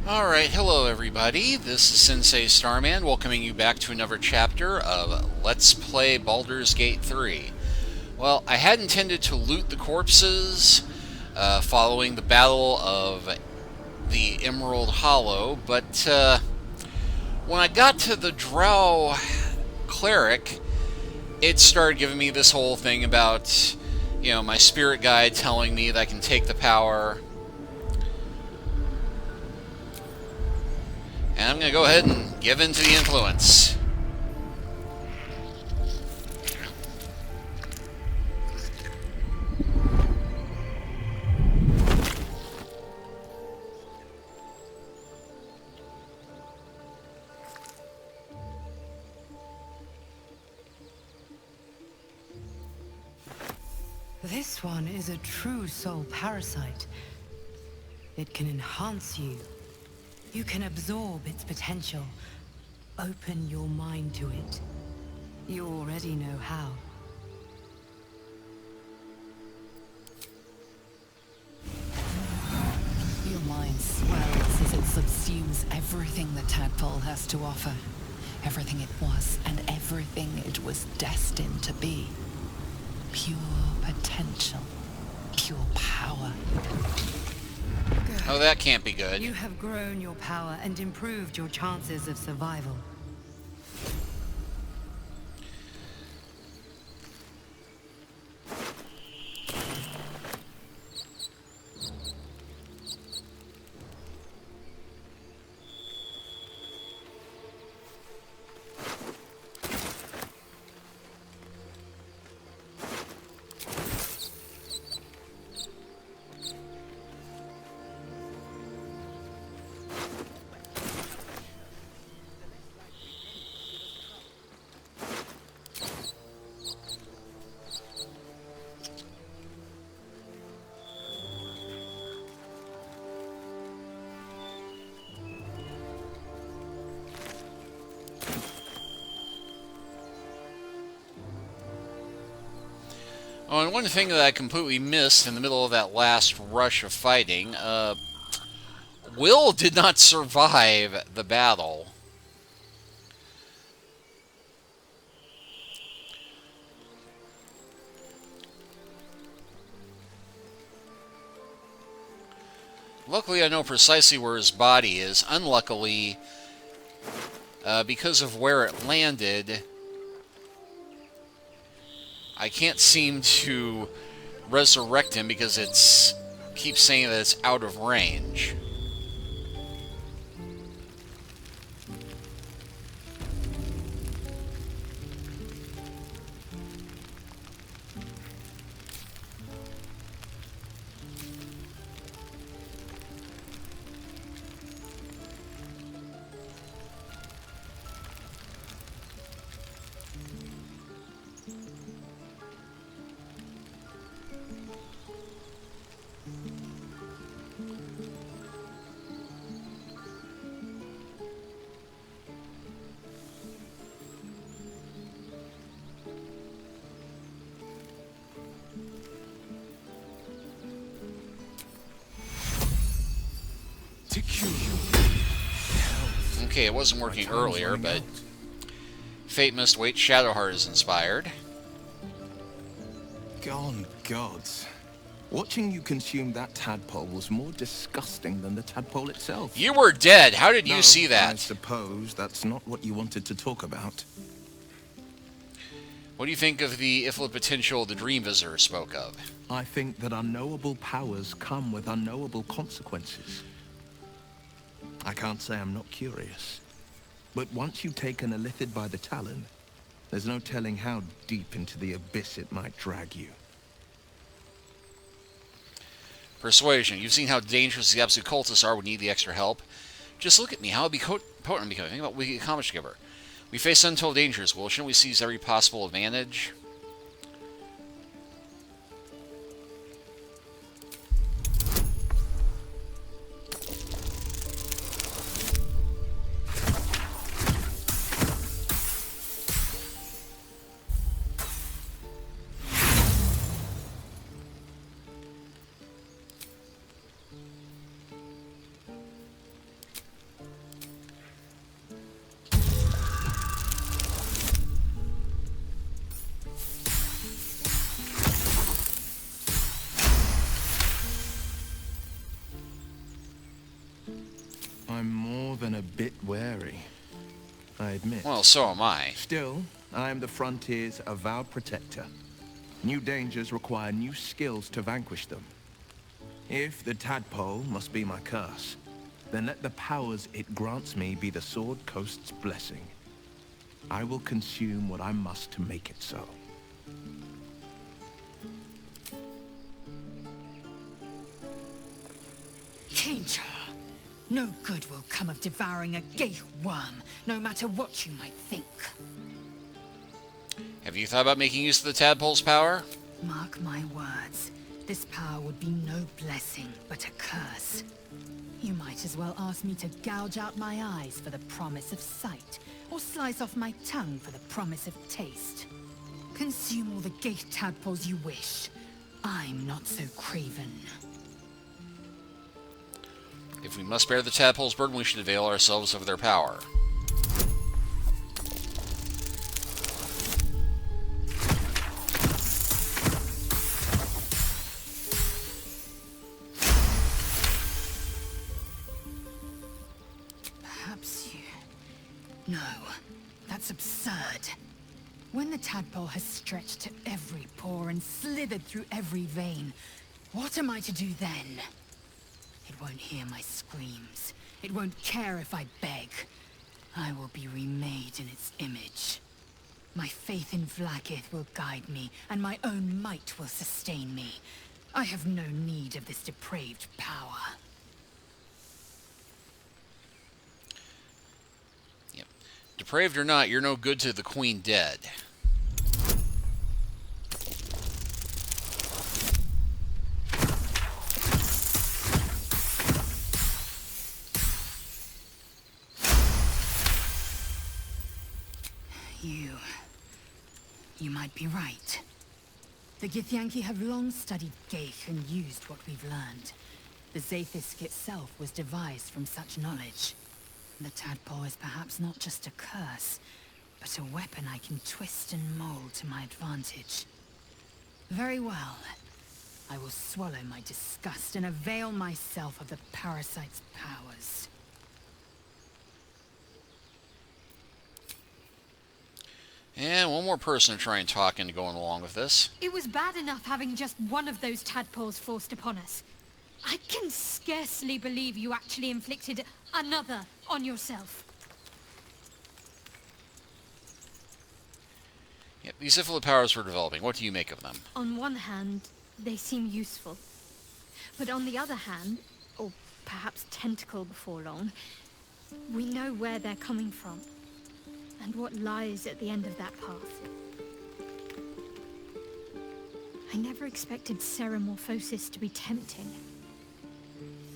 Alright, hello everybody. This is Sensei Starman welcoming you back to another chapter of Let's Play Baldur's Gate 3. Well, I had intended to loot the corpses following the Battle of the Emerald Hollow, but when I got to the Drow Cleric, it started giving me this whole thing about, my spirit guide telling me that I can take the power. And I'm going to go ahead and give in to the influence. This one is a true soul parasite. It can enhance you. You can absorb its potential. Open your mind to it. You already know how. Your mind swells as it subsumes everything the tadpole has to offer. Everything it was and everything it was destined to be. Pure potential. Pure power. Good. Oh, that can't be good. You have grown your power and improved your chances of survival. Oh, and one thing that I completely missed in the middle of that last rush of fighting, Will did not survive the battle. Luckily, I know precisely where his body is. Unluckily, because of where it landed, I can't seem to resurrect him because it's keeps saying that it's out of range. Okay, it wasn't working earlier, but Fate must wait. Shadowheart is inspired. Gone gods. Watching you consume that tadpole was more disgusting than the tadpole itself. You were dead. How did you No, see I that? suppose that's not what you wanted to talk about. What do you think of the iflit potential the Dream Visitor spoke of? I think that unknowable powers come with unknowable consequences. I can't say I'm not curious. But once you've taken a lithid by the talon, there's no telling how deep into the abyss it might drag you. Persuasion. You've seen how dangerous the absolute cultists are when you need the extra help. Just look at me. How potent I'm becoming. Think about what we can accomplish together. We face untold dangers. Well, shouldn't we seize every possible advantage? I'm more than a bit wary, I admit. Well, so am I. Still, I am the frontier's avowed protector. New dangers require new skills to vanquish them. If the tadpole must be my curse, then let the powers it grants me be the Sword Coast's blessing. I will consume what I must to make it so. Danger! No good will come of devouring a gate worm, no matter what you might think. Have you thought about making use of the tadpole's power? Mark my words, this power would be no blessing, but a curse. You might as well ask me to gouge out my eyes for the promise of sight, or slice off my tongue for the promise of taste. Consume all the gate tadpoles you wish. I'm not so craven. If we must bear the tadpole's burden, we should avail ourselves of their power. Perhaps you... No, that's absurd. When the tadpole has stretched to every pore and slithered through every vein, what am I to do then? It won't hear my screams. It won't care if I beg. I will be remade in its image. My faith in Vlaakith will guide me, and my own might will sustain me. I have no need of this depraved power. Yep. Depraved or not, you're no good to the Queen dead. You might be right. The Githyanki have long studied Geich and used what we've learned. The Zaithisk itself was devised from such knowledge. The tadpole is perhaps not just a curse, but a weapon I can twist and mold to my advantage. Very well. I will swallow my disgust and avail myself of the parasite's powers. And one more person to try and talk into going along with this. It was bad enough having just one of those tadpoles forced upon us. I can scarcely believe you actually inflicted another on yourself. Yep, these Ifila powers we're developing, what do you make of them? On one hand, they seem useful. But on the other hand, or perhaps tentacle before long, we know where they're coming from. And what lies at the end of that path. I never expected ceremorphosis to be tempting.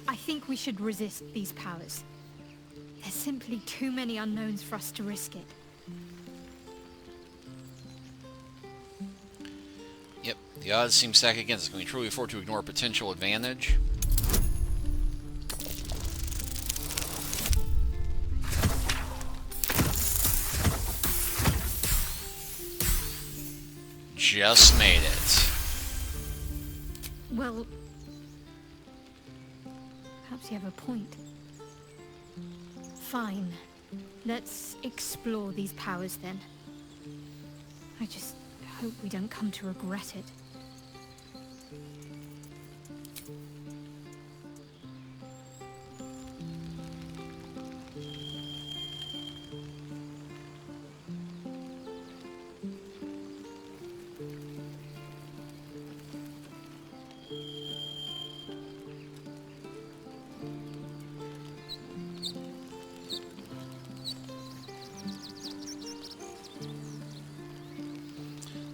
I think we should resist these powers. There's simply too many unknowns for us to risk it. Yep, the odds seem stacked against us. Can we truly afford to ignore a potential advantage? Just made it. Well, perhaps you have a point. Fine. Let's explore these powers then. I just hope we don't come to regret it.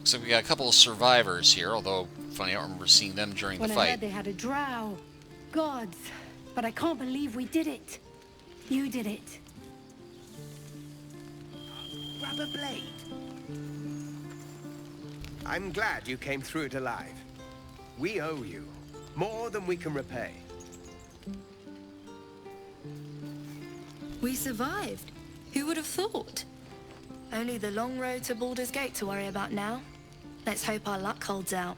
So we got a couple of survivors here, although, funny, I don't remember seeing them during the When I fight. heard they had a drow. Gods. But I can't believe we did it. You did it. Grab a blade. I'm glad you came through it alive. We owe you more than we can repay. We survived. Who would have thought? Only the long road to Baldur's Gate to worry about now. Let's hope our luck holds out.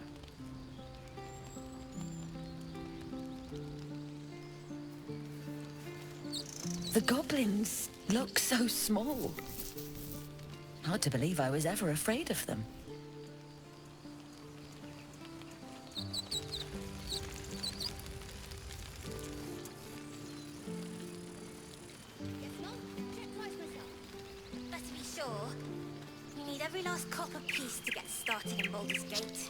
The goblins look so small. Hard to believe I was ever afraid of them. Better be sure. We need every last copper piece to get started in Baldur's Gate.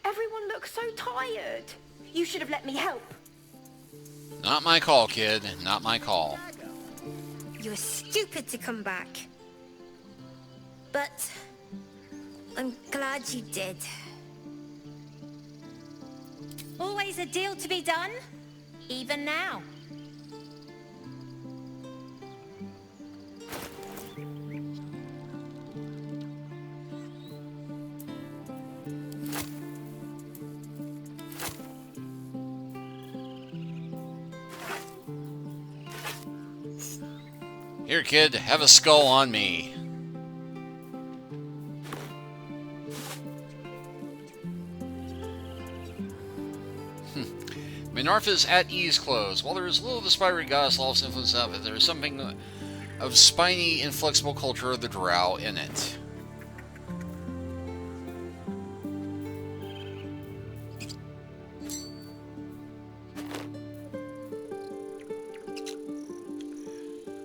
Everyone looks so tired. You should have let me help. Not my call, kid. Not my call. You were stupid to come back. But I'm glad you did. Always a deal to be done, even now. Here, kid, have a skull on me. Minorfa's at ease clothes. While there is little of the spidery goddess law's influence of it, there is something of spiny, inflexible culture of the drow in it.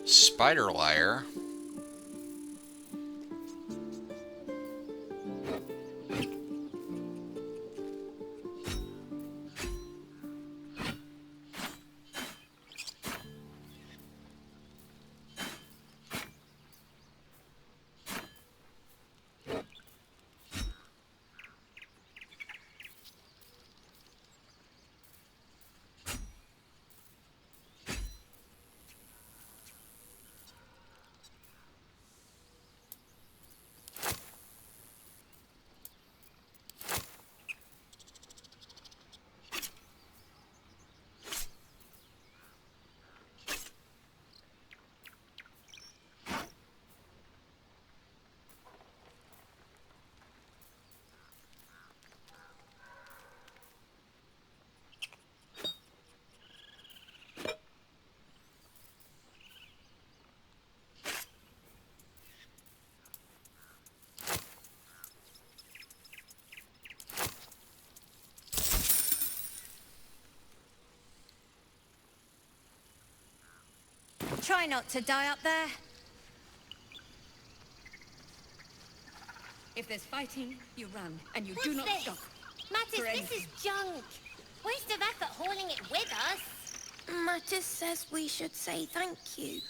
Spider Liar. Try not to die up there. If there's fighting, you run, and you What's do not this? stop. Mattis, For this anything. is junk. Waste of effort hauling it with us. Mattis says we should say thank you.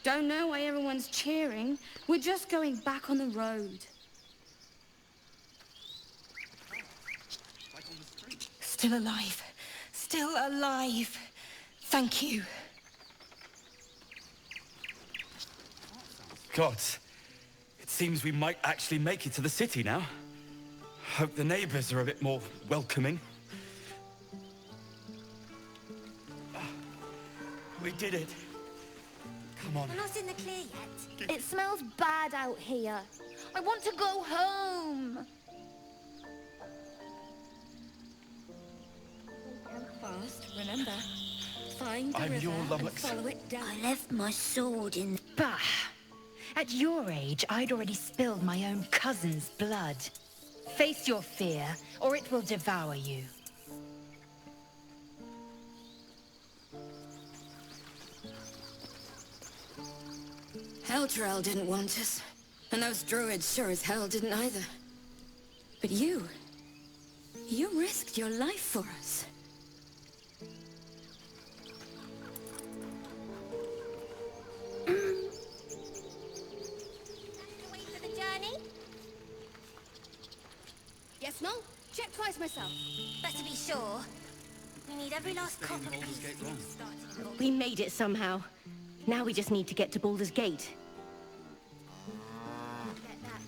Don't know why everyone's cheering. We're just going back on the road. Still alive. Still alive. Thank you. Gods, it seems we might actually make it to the city now. Hope the neighbors are a bit more welcoming. We did it. Come on. We're not in the clear yet. It smells bad out here. I want to go home. Fast, remember. Find the I'm river your and lummox. follow it down. I left my sword in... Bah! At your age, I'd already spilled my own cousin's blood. Face your fear, or it will devour you. Elturel didn't want us, and those druids sure as hell didn't either. But you risked your life for us. Wait for the journey? Yes, no? Check twice myself. Better be sure. We need every last copper piece to get started in Baldur's We made it somehow. Now we just need to get to Baldur's Gate.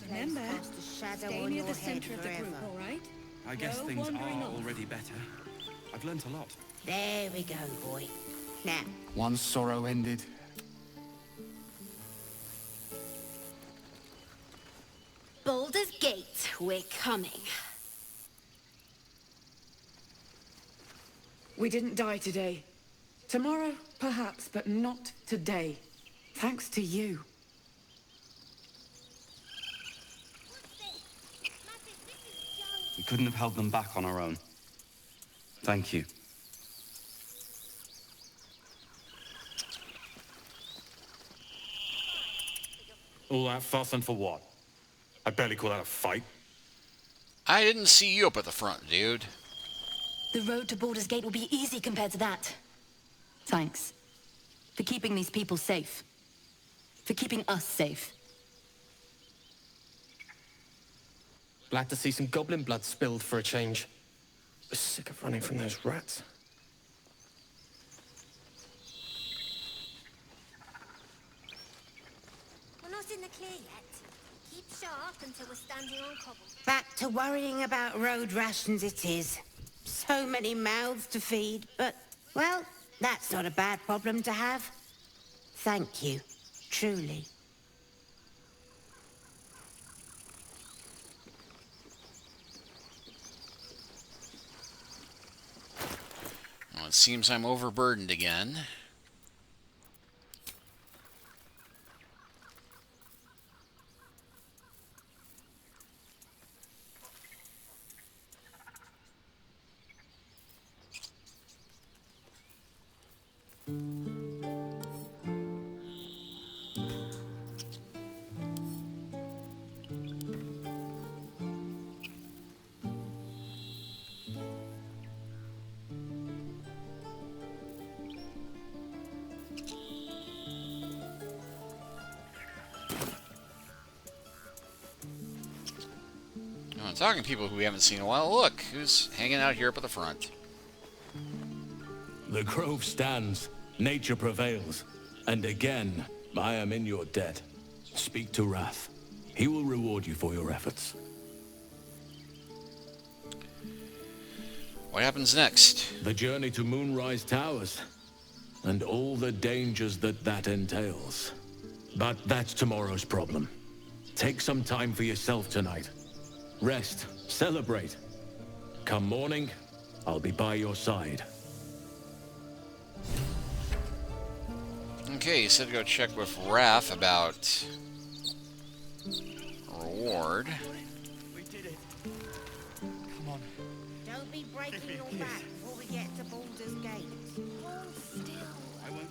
Remember, stay near the center of the group, all right? I guess No things wandering are off. already better. I've learnt a lot. There we go, boy. Now, One sorrow ended. Baldur's Gate, we're coming. We didn't die today. Tomorrow, perhaps, but not today. Thanks to you. We couldn't have held them back on our own. Thank you. All that fuss and for what? I barely call that a fight. I didn't see you up at the front, dude. The road to Baldur's Gate will be easy compared to that. Thanks. For keeping these people safe. For keeping us safe. Glad to see some goblin blood spilled for a change. Sick of running from those rats. We're not in the clear yet. Keep sharp until we're standing on cobble. Back to worrying about road rations it is. So many mouths to feed, but, well, that's not a bad problem to have. Thank you, truly. Well, it seems I'm overburdened again. I'm talking to people who we haven't seen in a while. Look, who's hanging out here up at the front. The grove stands, nature prevails, and again, I am in your debt. Speak to Wrath. He will reward you for your efforts. What happens next? The journey to Moonrise Towers, and all the dangers that entails. But that's tomorrow's problem. Take some time for yourself tonight. Rest, celebrate. Come morning, I'll be by your side. Okay, you said to go check with Raph about reward. We did it. Come on. Don't be breaking your back before we get to Baldur's Gate. Hold still. I won't.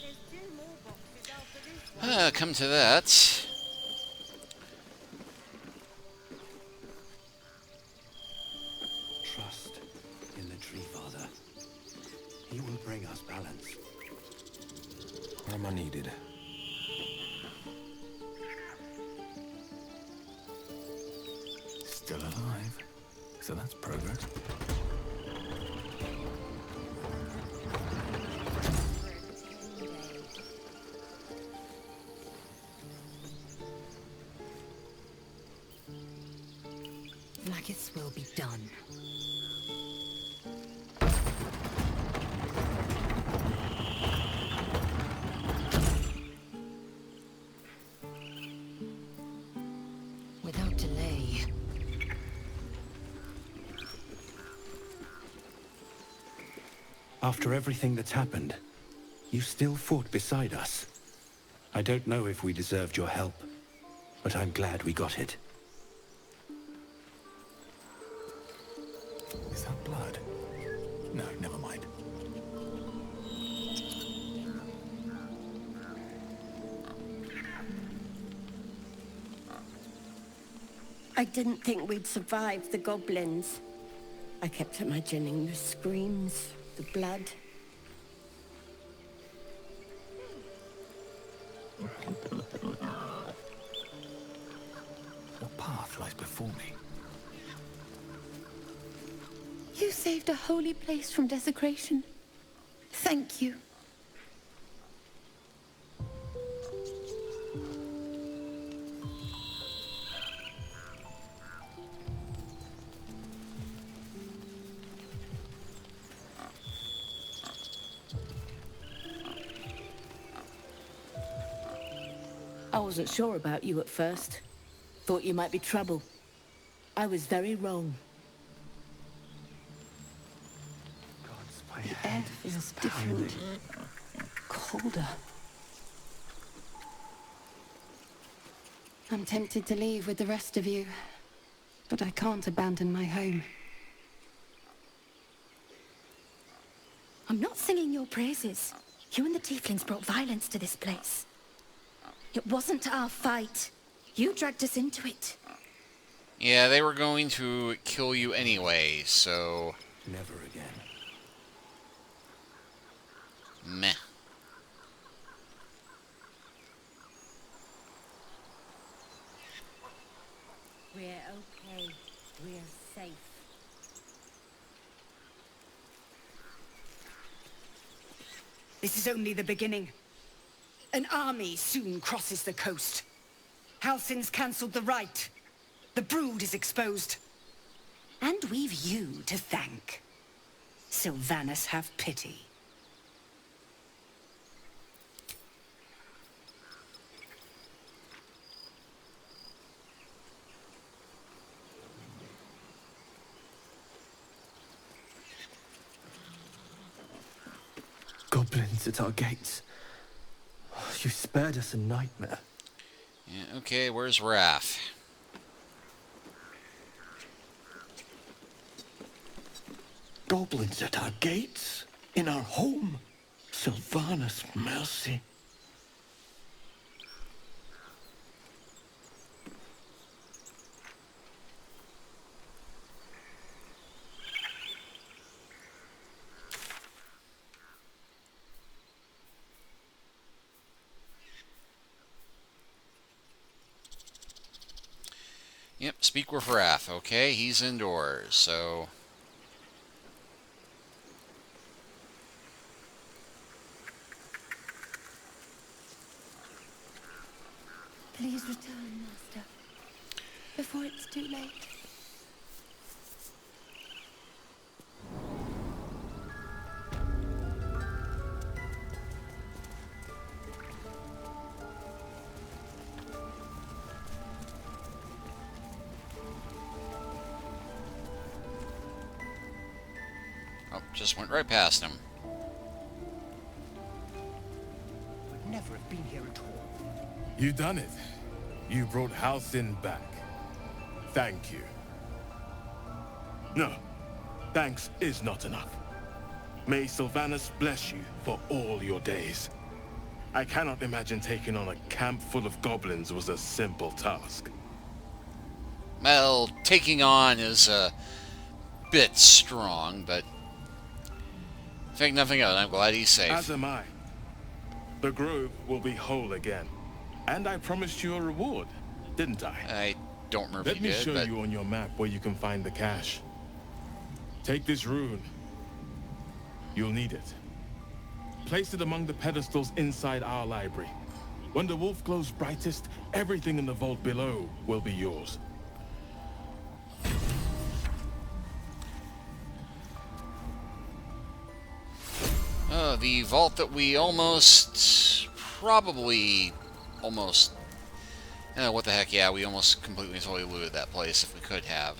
There's 2 more boxes after this one. Come to that. Trust in the Tree Father. He will bring us balance. Where am I needed? Still alive. So that's progress. Maggots will be done. Without delay. After everything that's happened, you still fought beside us. I don't know if we deserved your help, but I'm glad we got it. Is that blood? No, never mind. I didn't think we'd survive the goblins. I kept imagining the screams, the blood. What path lies before me? You saved a holy place from desecration. Thank you. I wasn't sure about you at first. Thought you might be trouble. I was very wrong. The air feels different. Colder. I'm tempted to leave with the rest of you, but I can't abandon my home. I'm not singing your praises. You and the tieflings brought violence to this place. It wasn't our fight. You dragged us into it. Yeah, they were going to kill you anyway, so... Never again. Meh. We're okay. We're safe. This is only the beginning. An army soon crosses the coast. Halsin's cancelled the rite. The brood is exposed. And we've you to thank. Sylvanas, have pity. Goblins at our gates. You spared us a nightmare. Yeah, okay, where's Wrath? Goblins at our gates? In our home? Sylvanas, mercy. Yep, speak with Wrath. Okay, he's indoors, so... Please return, Master, before it's too late. Oh, just went right past him. Would never have been here at all. You done it. You brought Halsin back. Thank you. No, thanks is not enough. May Sylvanas bless you for all your days. I cannot imagine taking on a camp full of goblins was a simple task. Well, taking on is a bit strong, but think nothing of it. I'm glad he's safe. As am I. The grove will be whole again. And I promised you a reward, didn't I? I don't remember Let me show but... you on your map where you can find the cache. Take this rune. You'll need it. Place it among the pedestals inside our library. When the wolf glows brightest, everything in the vault below will be yours. The vault that we almost... what the heck, yeah, we almost completely and totally looted that place if we could have.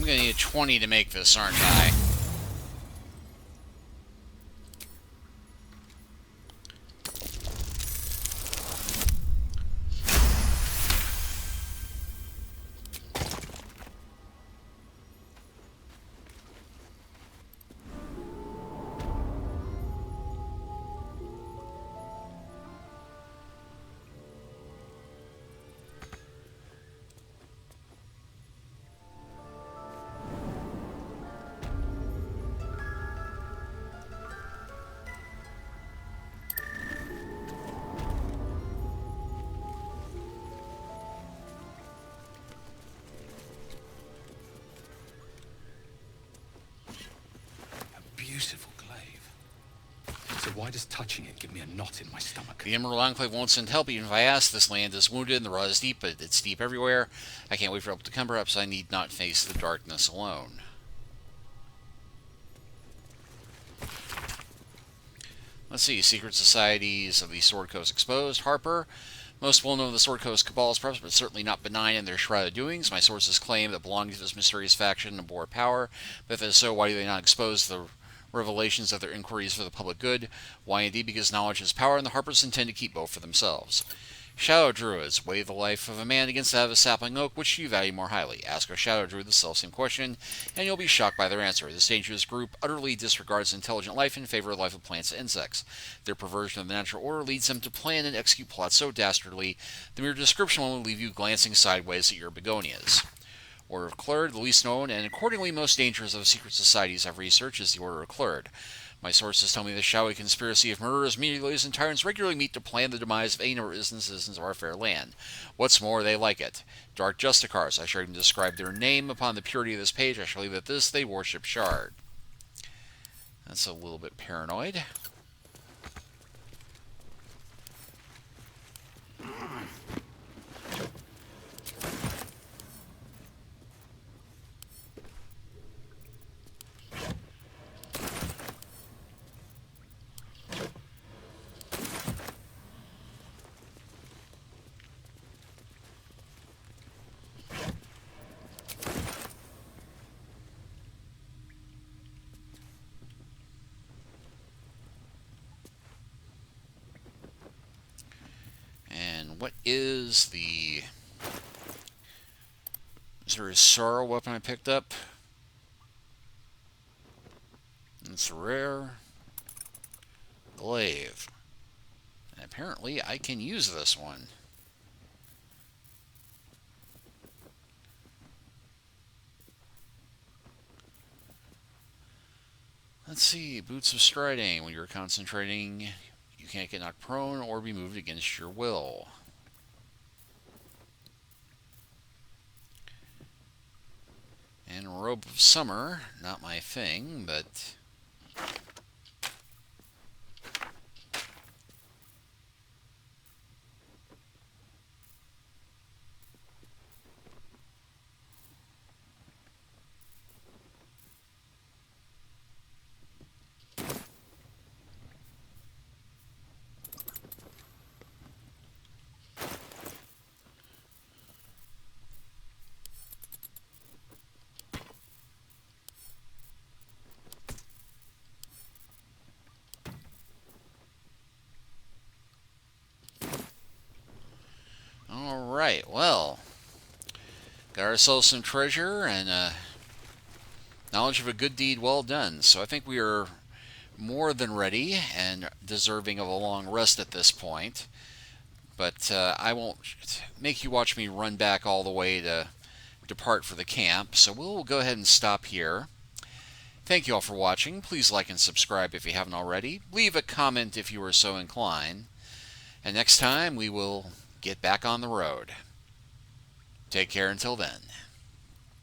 going to need 20 to make this, aren't I? Beautiful glaive. So why does touching it give me a knot in my stomach? The Emerald Enclave won't send help even if I ask. This land is wounded and the rot is deep, but it's deep everywhere. I can't wait for help to come. Perhaps I need not face the darkness alone. Let's see. Secret societies of the Sword Coast exposed. Harper. Most well-known of the Sword Coast cabals, perhaps, but certainly not benign in their shrouded doings. My sources claim that belonging to this mysterious faction bore power, but if it is so, why do they not expose the revelations of their inquiries for the public good? Why indeed? Because knowledge is power, and the Harpers intend to keep both for themselves. Shadow Druids weigh the life of a man against that of a sapling oak. Which do you value more highly? Ask a Shadow Druid the self-same question, and you'll be shocked by their answer. This dangerous group utterly disregards intelligent life in favor of the life of plants and insects. Their perversion of the natural order leads them to plan and execute plots so dastardly, the mere description will leave you glancing sideways at your begonias. Order of Clerd, the least known and accordingly most dangerous of secret societies I've researched, is the Order of Clerd. My sources tell me the shadowy conspiracy of murderers, mutilators, and tyrants regularly meet to plan the demise of any number of citizens of our fair land. What's more, they like it. Dark Justicars, I shall even describe their name upon the purity of this page. I shall leave it at this: they worship Shard. That's a little bit paranoid. What is the... Is there a sorrow weapon I picked up? It's rare. Glaive. And apparently I can use this one. Let's see. Boots of Striding. When you're concentrating, you can't get knocked prone or be moved against your will. And Robe of Summer, not my thing, but... Alright, well, got ourselves some treasure and knowledge of a good deed well done. So I think we are more than ready and deserving of a long rest at this point. But I won't make you watch me run back all the way to depart for the camp. So we'll go ahead and stop here. Thank you all for watching. Please like and subscribe if you haven't already. Leave a comment if you are so inclined. And next time we will get back on the road. Take care until then.